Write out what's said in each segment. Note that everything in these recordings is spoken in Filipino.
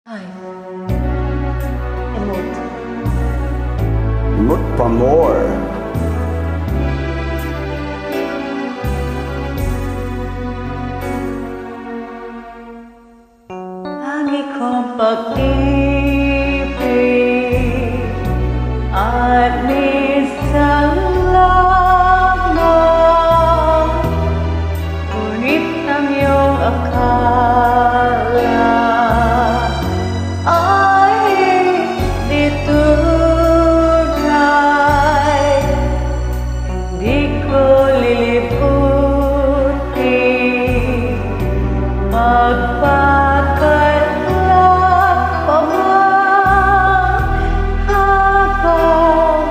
Ay, emote. Emote pa more. Lagi kong pag-ibig at minsan lamang, ngunit ang iyong akala ay di tunay. Hindi ko lilibutin magpakailan pa man habang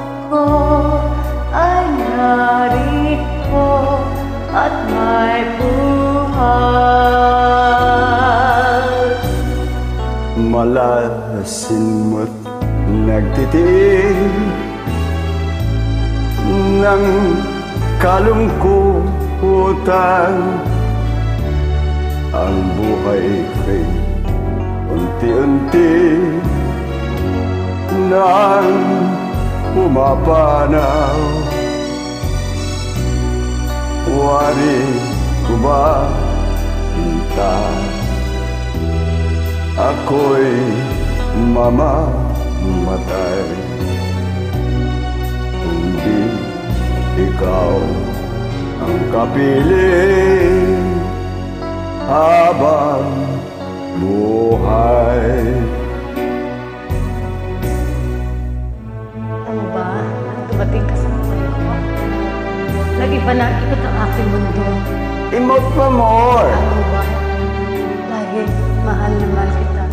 ako ay narito at may buhay. Malasin mo't nagtitig ng kalungkutan. Ang buhay ko'y unti-unti nang pumapanaw. Wari ko ba sinta? Ako'y mamamatay. Hindi ikaw ang kapiling habang buhay. Ano ba? Dumating ka sa buhay ko. Lagi ba nakikot ang aking mundo? Emote pa more. Ano ba? Lagi mahal na mahal kita.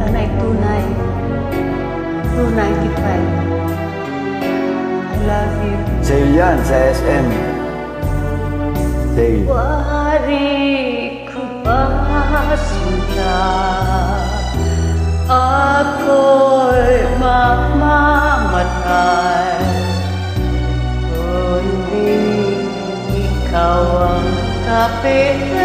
Yan ay tunay. 295. I love you. Sale yan sa SM. Sale. Wari ko ba sinta? Ako'y mamamatay. Kundi ikaw ang kapitan.